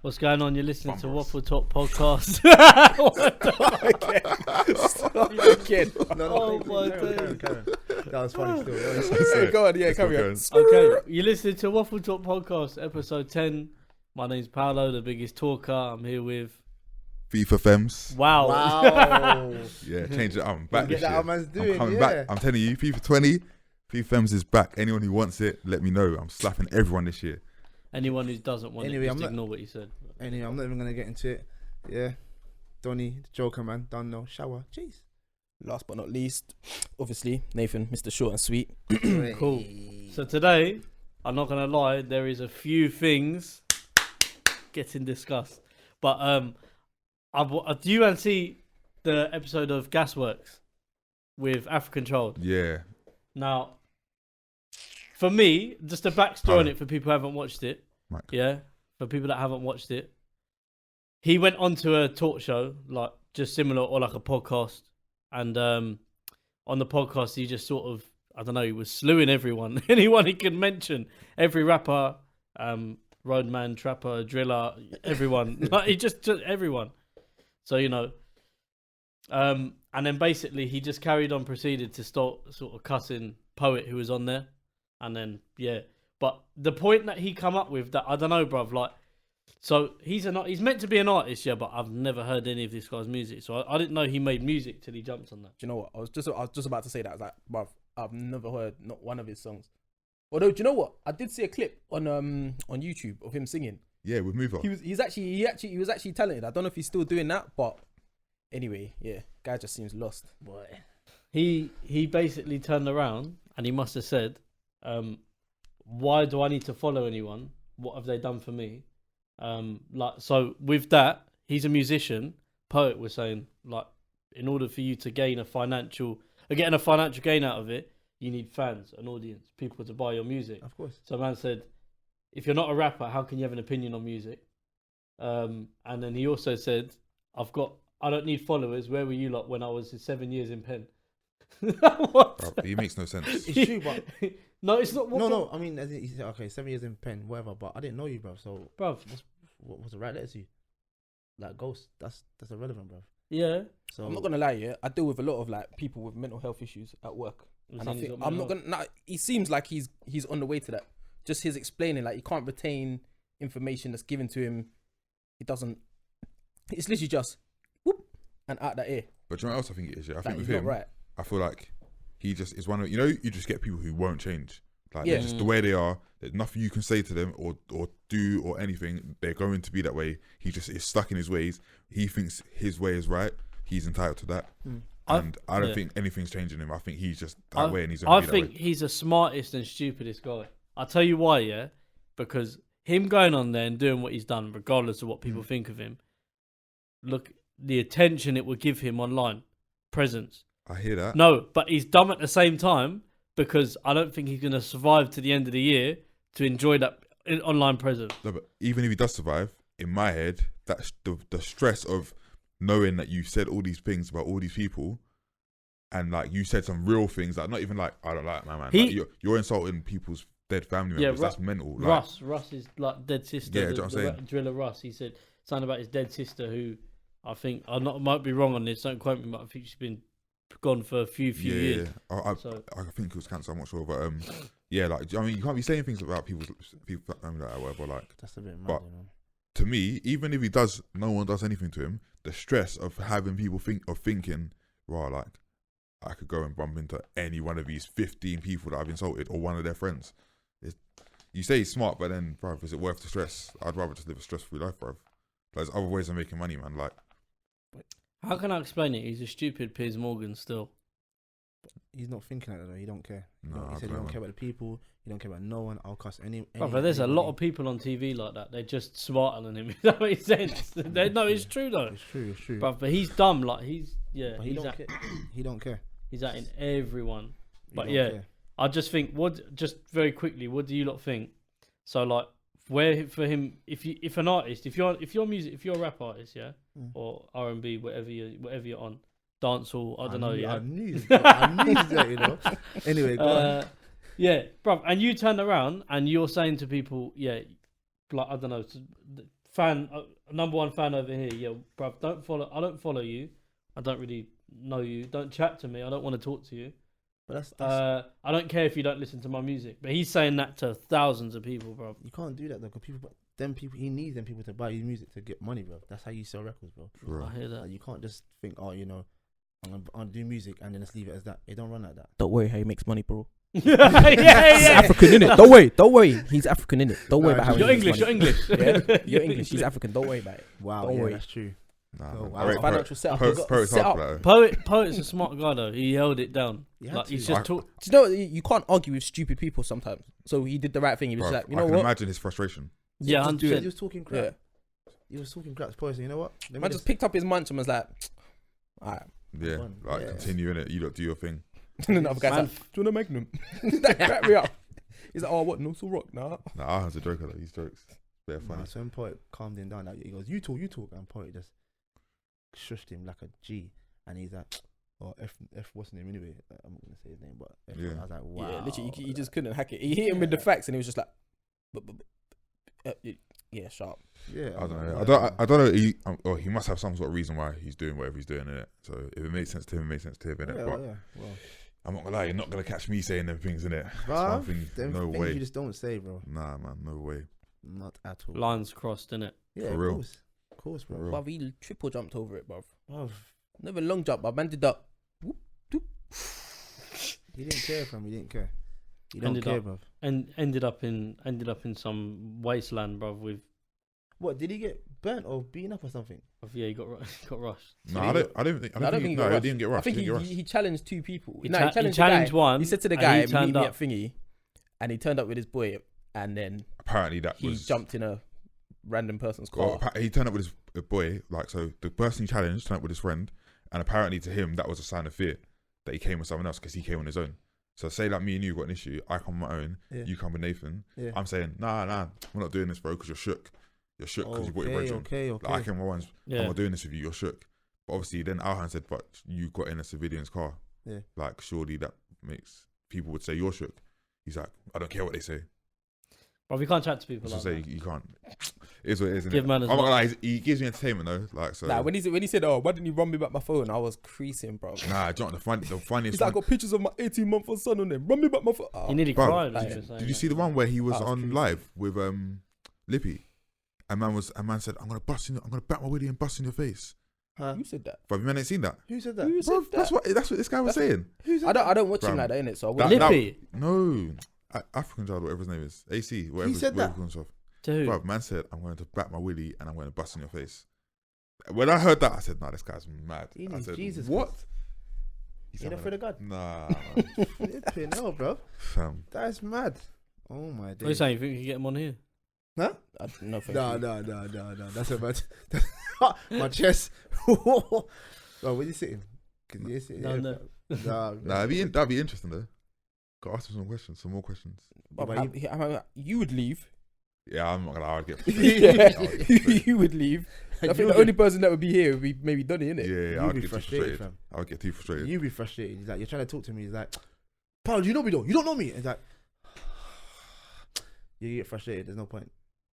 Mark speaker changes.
Speaker 1: What's going on? You're listening to Waffletop podcast.
Speaker 2: Again.
Speaker 1: Oh my days.
Speaker 3: That was funny still.
Speaker 2: Go on, yeah, carry on.
Speaker 1: Okay, you're listening to Waffletop podcast, episode 10. My name's Paolo, the biggest talker. I'm here with...
Speaker 4: FIFA Fems.
Speaker 1: Wow.
Speaker 4: Yeah, change it up. I'm back this year.
Speaker 3: That man's doing,
Speaker 4: I'm coming back. I'm telling you, FIFA 20, FIFA Fems is back. Anyone who wants it, let me know. I'm slapping everyone this year.
Speaker 1: Anyone who doesn't want
Speaker 3: Anyway,
Speaker 1: it, just ignore what you said.
Speaker 3: Anyway, I'm not even going to get into it. Yeah. Donny, the Joker, man. Don't know. Shower. Jeez.
Speaker 2: Last but not least, obviously, Nathan, Mr. Short and Sweet.
Speaker 1: Cool. So today, I'm not going to lie, there is a few things getting discussed. But do you see the episode of Gasworks with African Child?
Speaker 4: Yeah.
Speaker 1: Now, for me, just a backstory on it for people who haven't watched it.
Speaker 4: Mike.
Speaker 1: Yeah, for people that haven't watched it. He went onto a talk show, like just similar or like a podcast. And on the podcast, he just sort of, I don't know, he was slewing everyone. Anyone he could mention. Every rapper, roadman, trapper, driller, everyone. Like, he just everyone. So, you know. And then basically he just carried on, proceeded to start sort of cussing Poet who was on there. And then, yeah. But the point that he come up with, that I don't know, bruv, like, so he's meant to be an artist, yeah, but I've never heard any of this guy's music. So I didn't know he made music till he jumped on that.
Speaker 2: Do you know what? I was just about to say that. I was like, bruv, I've never heard not one of his songs. Although, do you know what? I did see a clip on YouTube of him singing.
Speaker 4: Yeah, with Move On.
Speaker 2: He was actually talented. I don't know if he's still doing that, but anyway, yeah, guy just seems lost.
Speaker 1: Boy. He basically turned around and he must have said, why do I need to follow anyone? What have they done for me? So with that, he's a musician. Poet was saying, like, in order for you to getting a financial gain out of it, you need fans, an audience, people to buy your music.
Speaker 3: Of course.
Speaker 1: So man said, if you're not a rapper, how can you have an opinion on music? And then he also said, I don't need followers. Where were you lot when I was 7 years in pen? What?
Speaker 4: Bro, he makes no sense.
Speaker 3: It's true, but...
Speaker 1: No, it's not.
Speaker 3: No. I mean, as in, he said, okay, 7 years in pen, whatever, but I didn't know you, bro. So,
Speaker 1: Bruv.
Speaker 3: what was the right letter to you? Like, ghost. That's irrelevant, bro.
Speaker 1: Yeah.
Speaker 3: So
Speaker 2: I'm not gonna lie, yeah. I deal with a lot of like people with mental health issues at work, and I think I'm not gonna. Nah, he seems like he's on the way to that. Just his explaining, like he can't retain information that's given to him. He doesn't. It's literally just whoop and out that ear.
Speaker 4: But you know what else I think it is? Yeah, I think
Speaker 2: Like,
Speaker 4: with
Speaker 2: he's
Speaker 4: him,
Speaker 2: not right.
Speaker 4: I feel like he just is one of, you just get people who won't change. Like,
Speaker 2: Yeah.
Speaker 4: they're just the way they are. There's nothing you can say to them or do or anything. They're going to be that way. He just is stuck in his ways. He thinks his way is right. He's entitled to that. And I don't think anything's changing him. I think he's just that way and he's going to be that way.
Speaker 1: I think he's the smartest and stupidest guy. I'll tell you why, yeah? Because him going on there and doing what he's done, regardless of what people think of him, look, the attention it will give him online, presence.
Speaker 4: I hear that.
Speaker 1: No, but he's dumb at the same time because I don't think he's going to survive to the end of the year to enjoy that online presence.
Speaker 4: No, but even if he does survive, in my head, that's the stress of knowing that you said all these things about all these people, and like you said some real things, like not even like I don't like my man. Like, you're insulting people's dead family members.
Speaker 1: Yeah,
Speaker 4: that's mental. Like,
Speaker 1: Russ is like dead sister.
Speaker 4: Yeah, do you know what I'm saying?
Speaker 1: Driller Russ. He said something about his dead sister, who I think I might be wrong on this. Don't quote me, but I think she's been gone for a few years.
Speaker 4: I think it was cancer. I'm not sure, but yeah, like I mean, you can't be saying things about people's family like whatever. Like
Speaker 3: that's a bit mad,
Speaker 4: but
Speaker 3: you know?
Speaker 4: To me, even if no one does anything to him, the stress of having people thinking, right, like I could go and bump into any one of these 15 people that I've insulted or one of their friends. You say he's smart, but then, bruv, is it worth the stress? I'd rather just live a stress-free life, bruv. There's other ways of making money, man. Like,
Speaker 1: how can I explain it? He's a stupid Piers Morgan still.
Speaker 3: He's not thinking like that, though. He don't care.
Speaker 4: No,
Speaker 3: he said he don't care about the people. He don't care about no one. I'll cuss any
Speaker 1: But there's a lot of people on TV like that. They're just smarter than him. If that makes sense. No, it's true though.
Speaker 3: It's true.
Speaker 1: But he's dumb. Like he's
Speaker 3: But he don't care. He don't care.
Speaker 1: He's at in everyone. But
Speaker 3: He
Speaker 1: yeah,
Speaker 3: don't care.
Speaker 1: I just think just very quickly, what do you lot think? So like, where for him, if you're a rap artist, yeah, or R&B, whatever you're on, dancehall, I don't know, yeah.
Speaker 3: I knew that, you know. Anyway, go on.
Speaker 1: Yeah, bro, and you turn around and you're saying to people, yeah, like I don't know, fan, number one fan over here. Yeah, bruv, I don't follow you. I don't really know you. Don't chat to me. I don't want to talk to you.
Speaker 2: But
Speaker 1: I don't care if you don't listen to my music. But he's saying that to thousands of people, bro.
Speaker 3: You can't do that though, because he needs them people to buy his music to get money, bro. That's how you sell records, bro.
Speaker 1: I hear that.
Speaker 3: Like, you can't just think, oh, you know, I'm gonna do music and then just leave it as that. It don't run like that.
Speaker 2: don't worry how he makes money, bro.
Speaker 1: yeah.
Speaker 2: He's African, innit? Don't worry. He's African, innit? Don't worry about how
Speaker 1: You're English.
Speaker 2: Yeah? You're English. He's African. Don't worry about it.
Speaker 3: Wow,
Speaker 2: Don't worry.
Speaker 3: That's true.
Speaker 4: Nah,
Speaker 3: Oh,
Speaker 4: man.
Speaker 3: wow.
Speaker 4: I rate
Speaker 2: Financial setup.
Speaker 4: Poet's
Speaker 2: Set
Speaker 4: hard
Speaker 2: up.
Speaker 4: for that.
Speaker 1: Poet's a smart guy though. He held it down.
Speaker 3: Like,
Speaker 1: He's just talk.
Speaker 2: Do you know you can't argue with stupid people sometimes? So he did the right thing. He was
Speaker 4: Bruv,
Speaker 2: like, you know
Speaker 4: I can
Speaker 2: what?
Speaker 4: imagine his frustration.
Speaker 1: Yeah,
Speaker 3: Just do it.
Speaker 1: 100%.
Speaker 3: He was talking crap.
Speaker 2: Yeah.
Speaker 3: He was talking crap. Poison. You know what? Let me
Speaker 2: Man just picked up his munch and was like, alright.
Speaker 4: Yeah,
Speaker 3: Fun.
Speaker 4: like
Speaker 3: Yeah.
Speaker 4: continue in it. You don't do your thing.
Speaker 2: And then the other guy's
Speaker 1: Man.
Speaker 2: like, do you want a Magnum? That cracked me up. He's like, oh, what? No, still rock? Nah.
Speaker 4: Nah, Ahan's a joker though. He's jokes. They're funny.
Speaker 3: Nah, so when Poet calmed him down, like, he goes, you talk. And Poet just shushed him like a G. And he's like, oh, F what's his name anyway? I'm not going to say his name, but F,
Speaker 4: Yeah.
Speaker 3: I was like, wow.
Speaker 2: Yeah, literally, he just couldn't hack it. He hit him with the facts and he was just like, yeah, sharp.
Speaker 3: Yeah.
Speaker 4: I don't know. I don't know. He must have some sort of reason why he's doing whatever he's doing in it. So if it makes sense to him, it makes sense to him in it.
Speaker 3: Yeah,
Speaker 4: But
Speaker 3: yeah. Well,
Speaker 4: I'm not gonna lie, you're not gonna catch me saying them things in it.
Speaker 3: bruv,
Speaker 4: Something, no
Speaker 3: things
Speaker 4: way.
Speaker 3: you just don't say, bro.
Speaker 4: Nah, man, no way.
Speaker 3: Not at all.
Speaker 1: Lines crossed, innit?
Speaker 3: Yeah,
Speaker 4: For real.
Speaker 3: Of course, bro.
Speaker 4: For real.
Speaker 2: Bruv, he triple jumped over it, bruv.
Speaker 3: Bruv,
Speaker 2: Never long jump, but man did that.
Speaker 3: he didn't care, fam. He didn't care. He don't
Speaker 1: Ended
Speaker 3: care,
Speaker 1: up-
Speaker 3: bruv.
Speaker 1: And ended up in some wasteland, bruv. With
Speaker 3: What, did he get burnt or beaten up or something?
Speaker 1: yeah, he got rushed.
Speaker 4: No, I don't think. I don't think. No, he didn't get
Speaker 2: I
Speaker 4: rushed.
Speaker 2: think
Speaker 4: He didn't get
Speaker 2: he
Speaker 4: rushed.
Speaker 2: challenged two people.
Speaker 1: He
Speaker 2: No,
Speaker 1: cha-
Speaker 2: he
Speaker 1: he
Speaker 2: challenged,
Speaker 1: challenged
Speaker 2: the guy.
Speaker 1: one,
Speaker 2: He said to the
Speaker 1: and
Speaker 2: guy,
Speaker 1: he
Speaker 2: meet
Speaker 1: turned
Speaker 2: me
Speaker 1: up.
Speaker 2: at thingy, and he turned up with his boy, and then
Speaker 4: Apparently, that
Speaker 2: he
Speaker 4: was
Speaker 2: jumped in a random person's
Speaker 4: Well,
Speaker 2: car.
Speaker 4: he turned up with his boy. Like, so the person he challenged turned up with his friend, and apparently to him that was a sign of fear that he came with someone else because he came on his own. So say like me and you got an issue, I come on my own,
Speaker 3: Yeah.
Speaker 4: you come with Nathan.
Speaker 3: Yeah.
Speaker 4: I'm saying nah, we're not doing this, bro, because you're shook. You're shook because you brought your brethren.
Speaker 3: Okay.
Speaker 4: Like, I came on my own. I'm
Speaker 1: Yeah,
Speaker 4: not doing this with you. You're shook. But obviously, then Alhan said, "But you got in a civilian's car.
Speaker 3: Yeah.
Speaker 4: Like, surely that makes people would say you're shook." He's like, "I don't care what they say.
Speaker 1: bruv, we can't chat to people
Speaker 4: So
Speaker 1: like
Speaker 4: say
Speaker 1: that.
Speaker 4: you can't." It is what it is. Isn't
Speaker 1: Give
Speaker 4: it?
Speaker 1: man
Speaker 4: I'm
Speaker 1: as
Speaker 4: not
Speaker 1: well.
Speaker 4: gonna lie. He gives me entertainment though. Like, so.
Speaker 2: Nah, when he said, oh, why didn't you run me back my phone? I was creasing, bro.
Speaker 4: Nah, John, the funniest
Speaker 2: He's like, I
Speaker 4: one.
Speaker 2: got pictures of my 18-month-old son on them. Run me back my phone. Oh.
Speaker 1: He nearly
Speaker 4: Bruv,
Speaker 1: cried.
Speaker 2: like,
Speaker 1: when he was saying
Speaker 4: Did you
Speaker 1: that.
Speaker 4: see the one where he was
Speaker 2: That was
Speaker 4: on
Speaker 2: creepy.
Speaker 4: live with Lippy? And man said, I'm gonna bat my willy and bust in your face.
Speaker 3: Huh?
Speaker 2: Who said that?
Speaker 4: But man ain't seen that.
Speaker 3: Who said that?
Speaker 2: Who said
Speaker 4: Bruv,
Speaker 2: that?
Speaker 4: that's what this guy was saying.
Speaker 3: Who said
Speaker 2: I don't watch him
Speaker 4: Bro.
Speaker 2: like that, innit? So I
Speaker 4: That-
Speaker 2: wouldn't.
Speaker 1: Lippy
Speaker 4: No, African child, whatever his name is, AC, whatever.
Speaker 3: said that?
Speaker 4: Whatever he calls himself.
Speaker 1: to who?
Speaker 4: Bruv, man said, I'm going to bat my willy and I'm going to bust in your face. When I heard that, I said, nah, this guy's mad.
Speaker 3: He
Speaker 4: I
Speaker 3: needs
Speaker 4: said,
Speaker 3: Jesus
Speaker 4: what?
Speaker 3: Christ.
Speaker 4: He
Speaker 3: You
Speaker 4: said,
Speaker 3: not afraid of God?
Speaker 4: Nah, man.
Speaker 3: Flipping hell, bro.
Speaker 4: Fam.
Speaker 3: That's mad. Oh my
Speaker 1: What are you
Speaker 3: days.
Speaker 1: saying? You think you can get him on here?
Speaker 3: Huh?
Speaker 2: No, thank
Speaker 3: No.
Speaker 2: you.
Speaker 3: That's a bad. My chest. Oh, where you sitting? Cause you're sitting.
Speaker 1: No,
Speaker 3: here.
Speaker 1: no.
Speaker 4: Nah, that'd be interesting though. Got to ask him some more questions.
Speaker 2: But you would leave.
Speaker 4: Yeah, I'm not gonna lie, I'd get
Speaker 2: Yeah,
Speaker 4: I would get
Speaker 2: you would leave. I think
Speaker 3: You'll
Speaker 2: the
Speaker 3: be-
Speaker 2: only person that would be here would be maybe Donny, innit?
Speaker 4: Yeah,
Speaker 3: You'll
Speaker 4: I'd
Speaker 3: be
Speaker 4: get too
Speaker 3: frustrated,
Speaker 4: frustrated.
Speaker 3: fam.
Speaker 4: I would get too frustrated.
Speaker 3: You be frustrated. He's like, you're trying to talk to me. He's like, Paul, do you know me though? You don't know me. It's like, you get frustrated. There's no point.